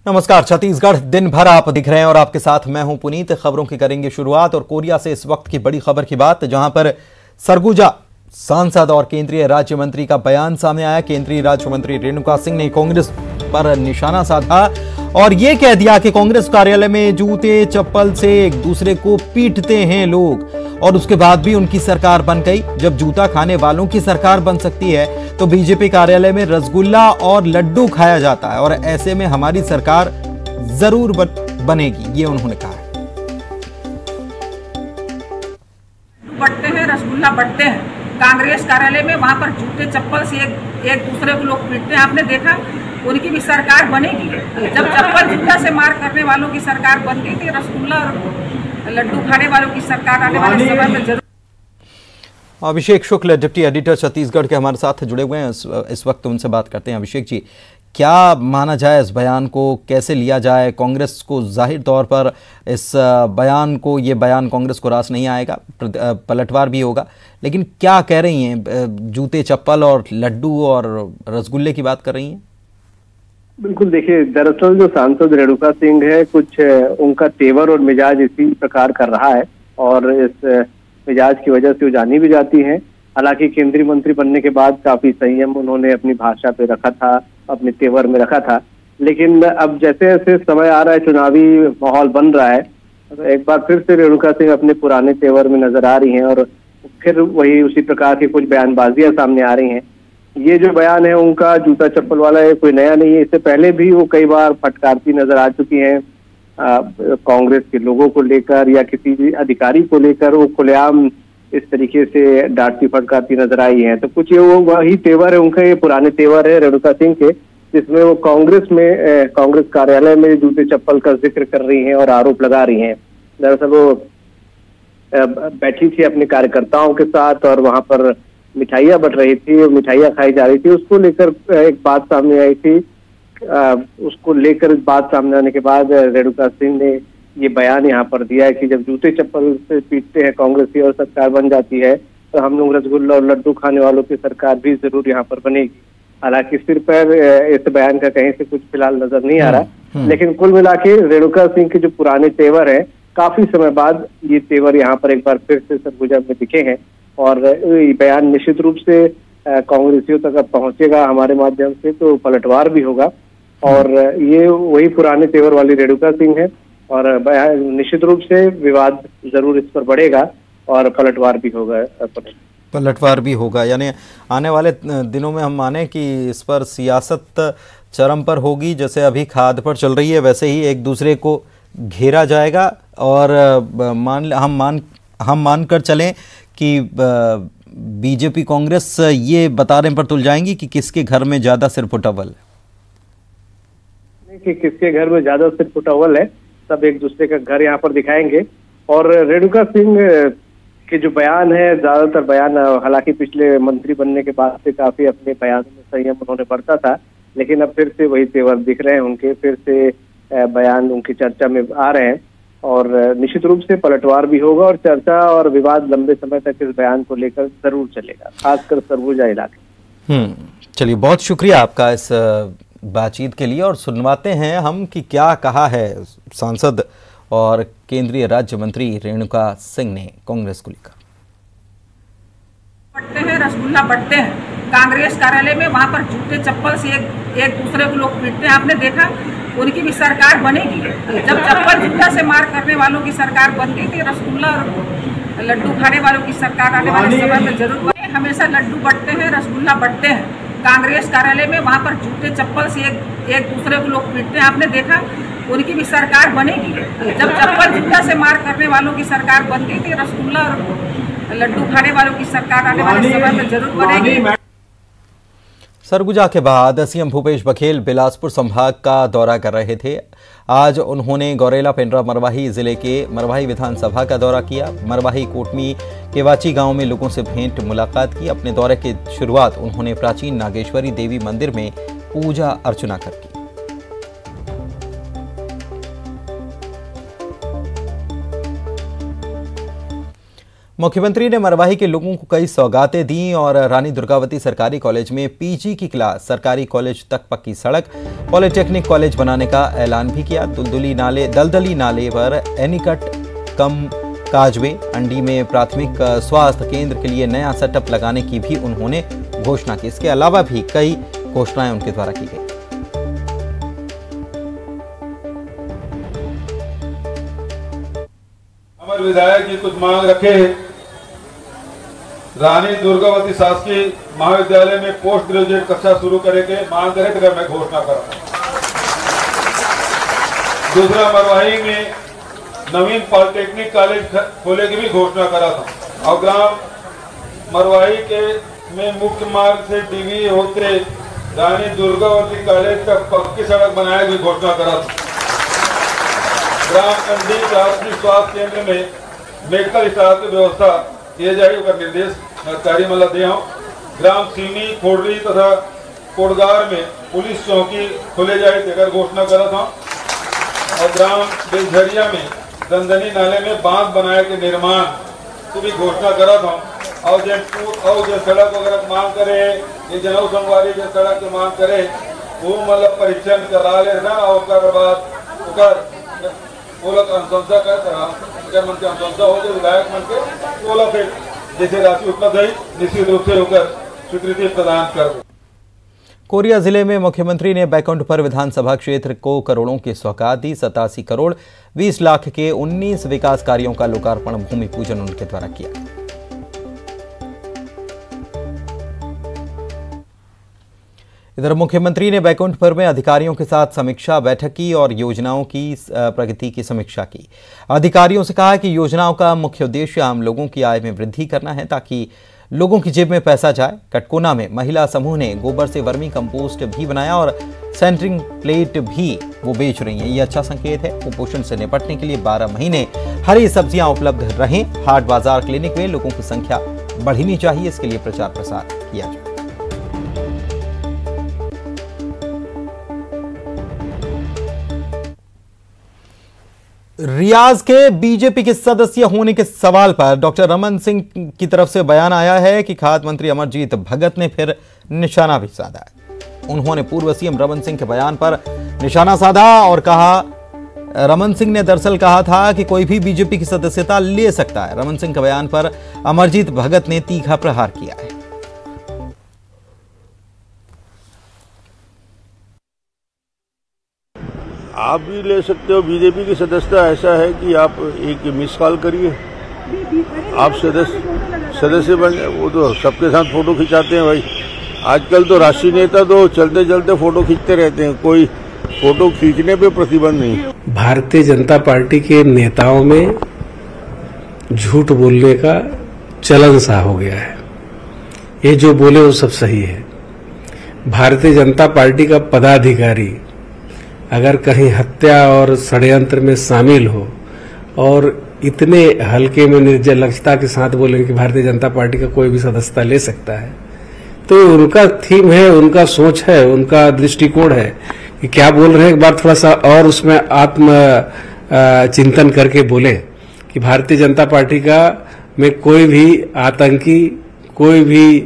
नमस्कार। छत्तीसगढ़ दिन भर आप दिख रहे हैं और आपके साथ मैं हूं पुनीत। खबरों की करेंगे शुरुआत और कोरिया से इस वक्त की बड़ी खबर की बात, जहां पर सरगुजा सांसद और केंद्रीय राज्य मंत्री का बयान सामने आया। केंद्रीय राज्य मंत्री रेणुका सिंह ने कांग्रेस पर निशाना साधा और यह कह दिया कि कांग्रेस कार्यालय में जूते चप्पल से एक दूसरे को पीटते हैं लोग और उसके बाद भी उनकी सरकार बन गई। जब जूता खाने वालों की सरकार बन सकती है तो बीजेपी कार्यालय में रसगुल्ला और लड्डू खाया जाता है और ऐसे में हमारी सरकार जरूर बनेगी, ये उन्होंने कहा। बंटते हैं, रसगुल्ला बंटते हैं कांग्रेस कार्यालय में, वहां पर जूते चप्पल से एक दूसरे को लोग पीटते हैं। आपने देखा, उनकी भी सरकार बनेगी। जब चप्पल जूता से मार करने वालों की सरकार बन गई थी, रसगुल्ला और लड्डू खाने वालों की सरकार आने वाले समय में जरूर। अभिषेक शुक्ल डिप्टी एडिटर छत्तीसगढ़ के हमारे साथ जुड़े हुए हैं इस वक्त, उनसे बात करते हैं। अभिषेक जी, क्या माना जाए इस बयान को, कैसे लिया जाए? कांग्रेस को जाहिर तौर पर इस बयान को, ये बयान कांग्रेस को रास नहीं आएगा, पलटवार भी होगा, लेकिन क्या कह रही हैं? जूते चप्पल और लड्डू और रसगुल्ले की बात कर रही हैं। बिल्कुल, देखिए, दरअसल जो सांसद रेणुका सिंह है, कुछ उनका तेवर और मिजाज इसी प्रकार कर रहा है और इस मिजाज की वजह से वो जानी भी जाती हैं। हालांकि केंद्रीय मंत्री बनने के बाद काफी संयम उन्होंने अपनी भाषा पे रखा था, अपने तेवर में रखा था, लेकिन अब जैसे जैसे समय आ रहा है, चुनावी माहौल बन रहा है, तो एक बार फिर से रेणुका सिंह अपने पुराने तेवर में नजर आ रही हैं और फिर वही उसी प्रकार की कुछ बयानबाजियां सामने आ रही हैं। ये जो बयान है उनका जूता चप्पल वाला है, कोई नया नहीं है। इससे पहले भी वो कई बार फटकारती नजर आ चुकी हैं कांग्रेस के लोगों को लेकर या किसी भी अधिकारी को लेकर। वो खुलेआम इस तरीके से डांटती फटकारती नजर आई हैं। तो कुछ ये वो वही तेवर है उनका, ये पुराने तेवर है रेणुका सिंह के, जिसमें वो कांग्रेस कार्यालय में जूते चप्पल का जिक्र कर रही हैं और आरोप लगा रही हैं। दरअसल वो बैठी थी अपने कार्यकर्ताओं के साथ और वहां पर मिठाइयां बट रही थी, मिठाइयां खाई जा रही थी। उसको लेकर एक बात सामने आई थी। उसको लेकर बात सामने आने के बाद रेणुका सिंह ने ये बयान यहाँ पर दिया है कि जब जूते चप्पल से पीटते हैं कांग्रेस की और सरकार बन जाती है तो हम लोग रसगुल्ला और लड्डू खाने वालों की सरकार भी जरूर यहाँ पर बनेगी। हालांकि सिर पर इस बयान का कहीं से कुछ फिलहाल नजर नहीं आ रहा, लेकिन कुल मिला के रेणुका सिंह के जो पुराने तेवर है, काफी समय बाद ये तेवर यहाँ पर एक बार फिर से सरगुजा में दिखे हैं और ये बयान निश्चित रूप से कांग्रेसियों तक अब पहुंचेगा हमारे माध्यम से, तो पलटवार भी होगा। और ये वही पुराने तेवर वाली रेणुका सिंह है और निश्चित रूप से विवाद जरूर इस पर बढ़ेगा और पलटवार भी होगा। पलटवार भी होगा, यानी आने वाले दिनों में हम माने कि इस पर सियासत चरम पर होगी। जैसे अभी खाद पर चल रही है, वैसे ही एक दूसरे को घेरा जाएगा और हम मान कर चलें कि बीजेपी कांग्रेस ये बताने पर तुल जाएंगी कि किसके घर में ज्यादा सिरपुटअव्वल है, कि किसके घर में ज्यादा सिरपुटअव्वल है। सब एक दूसरे का घर यहाँ पर दिखाएंगे। और रेणुका सिंह के जो बयान है, ज्यादातर बयान, हालांकि पिछले मंत्री बनने के बाद से काफी अपने बयानों में संयम उन्होंने बरता था, लेकिन अब फिर से वही तेवर दिख रहे हैं उनके, फिर से बयान उनकी चर्चा में आ रहे हैं और निश्चित रूप से पलटवार भी होगा और चर्चा और विवाद लंबे समय तक इस बयान को लेकर जरूर चलेगा, खासकर सरगुजा इलाके। चलिए, बहुत शुक्रिया आपका इस बातचीत के लिए और सुनवाते हैं हम कि क्या कहा है सांसद और केंद्रीय राज्य मंत्री रेणुका सिंह ने कांग्रेस को लेकर। बंटते हैं, रसगुल्ला बंटते हैं कांग्रेस कार्यालय में, वहां पर जूते चप्पल से एक दूसरे को लोग पीटते हैं। आपने देखा, उनकी भी सरकार बनेगी। जब चप्पल जूता से मार करने वालों की सरकार बन गई थी, रसगुल्ला और लड्डू खाने वालों की सरकार आने वाले समय में जरूर बने। हमेशा लड्डू बंटते हैं, रसगुल्ला बंटते हैं कांग्रेस कार्यालय में, वहां पर जूते चप्पल से एक दूसरे को लोग पीटते हैं। आपने देखा, उनकी भी सरकार बनेगी। जब चप्पल जूता से मार करने वालों की सरकार बन गई थी, रसगुल्ला और लड्डू खाने वालों की सरकार आने वाले समय में जरूर बनेगी। सरगुजा के बाद सीएम भूपेश बघेल बिलासपुर संभाग का दौरा कर रहे थे। आज उन्होंने गौरेला पेंड्रा मरवाही जिले के मरवाही विधानसभा का दौरा किया। मरवाही कोटमी केवाची गांव में लोगों से भेंट मुलाकात की। अपने दौरे की शुरुआत उन्होंने प्राचीन नागेश्वरी देवी मंदिर में पूजा अर्चना कर की। मुख्यमंत्री ने मरवाही के लोगों को कई सौगातें दी और रानी दुर्गावती सरकारी कॉलेज में पीजी की क्लास, सरकारी कॉलेज तक पक्की सड़क, पॉलिटेक्निक कॉलेज बनाने का ऐलान भी किया। दलदली नाले पर एनीकट कम काजवे, अंडी में प्राथमिक स्वास्थ्य केंद्र के लिए नया सेटअप लगाने की भी उन्होंने घोषणा की। इसके अलावा भी कई घोषणाएं उनके द्वारा की गई। हमारे विधायक जी कुछ मांग रखे हैं। रानी दुर्गावती शासकीय महाविद्यालय में पोस्ट ग्रेजुएट कक्षा शुरू करे के मांग करे तो मैं घोषणा कर रहा हूं। दूसरा, मरवाही में नवीन पॉलिटेक्निक कॉलेज खोले की भी घोषणा करा था और ग्राम मरवाही के में मुख्य मार्ग से डीवी होते रानी दुर्गावती कॉलेज तक पक्की सड़क बनाने की घोषणा करा था। ग्राम अंडी प्राथमिक स्वास्थ्य केंद्र में मेडिकल स्टाफ की व्यवस्था किए जाए का निर्देश अधिकारी मतलब दे हूँ। ग्राम सीनी, खोडरी तथा कोटगार में पुलिस चौकी खोले जाए तेकर घोषणा करा था और ग्राम बेलझरिया में दंदनी नाले में बांध बनाए के निर्माण की भी घोषणा करा था। और जो सड़क वगैरह मांग करे, ये जनऊ संगवारी जो सड़क की मांग करे वो मतलब परीक्षण करा ले ना और बाद वो लोग अनुशंसा कर मन के अनुशंसा हो गए विधायक मन के वो लोग फिर जैसे राशि उपलब्ध है निश्चित रूप से होकर स्वीकृति प्रदान कर। कोरिया जिले में मुख्यमंत्री ने बैकुंठपुर विधानसभा क्षेत्र को करोड़ों की सौगात दी। 87 करोड़ 20 लाख के 19 विकास कार्यों का लोकार्पण भूमि पूजन उनके द्वारा किया। इधर मुख्यमंत्री ने बैकुंठपुर में अधिकारियों के साथ समीक्षा बैठक की और योजनाओं की प्रगति की समीक्षा की। अधिकारियों से कहा कि योजनाओं का मुख्य उद्देश्य आम लोगों की आय में वृद्धि करना है ताकि लोगों की जेब में पैसा जाए। कटकोना में महिला समूह ने गोबर से वर्मी कंपोस्ट भी बनाया और सेंटरिंग प्लेट भी वो बेच रही हैं। ये अच्छा संकेत है। कुपोषण से निपटने के लिए 12 महीने हरी सब्जियां उपलब्ध रहें। हाट बाजार क्लिनिक में लोगों की संख्या बढ़नी चाहिए, इसके लिए प्रचार प्रसार किया जाए। रियाज के बीजेपी के सदस्य होने के सवाल पर डॉक्टर रमन सिंह की तरफ से बयान आया है कि खाद्य मंत्री अमरजीत भगत ने फिर निशाना भी साधा है। उन्होंने पूर्व सीएम रमन सिंह के बयान पर निशाना साधा और कहा, रमन सिंह ने दरअसल कहा था कि कोई भी बीजेपी की सदस्यता ले सकता है। रमन सिंह के बयान पर अमरजीत भगत ने तीखा प्रहार किया है। आप भी ले सकते हो बीजेपी की सदस्यता। ऐसा है कि आप एक मिस कॉल करिए, आप सदस्य बन। वो तो सबके साथ फोटो खिंचाते हैं भाई। आजकल तो राष्ट्रीय नेता तो चलते चलते फोटो खींचते रहते हैं, कोई फोटो खींचने पे प्रतिबंध नहीं। भारतीय जनता पार्टी के नेताओं में झूठ बोलने का चलन सा हो गया है। ये जो बोले वो सब सही है। भारतीय जनता पार्टी का पदाधिकारी अगर कहीं हत्या और षड्यंत्र में शामिल हो और इतने हल्के में निर्लजता के साथ बोले कि भारतीय जनता पार्टी का कोई भी सदस्यता ले सकता है, तो उनका थीम है, उनका सोच है, उनका दृष्टिकोण है कि क्या बोल रहे हैं। एक बार थोड़ा सा और उसमें आत्म चिंतन करके बोले कि भारतीय जनता पार्टी का में कोई भी आतंकी, कोई भी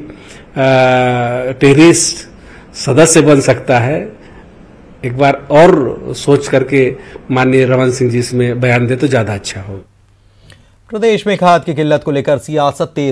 टेररिस्ट सदस्य बन सकता है। एक बार और सोच करके माननीय रमन सिंह जी इसमें बयान दे तो ज्यादा अच्छा होगा। प्रदेश में खाद की किल्लत को लेकर सियासत तेज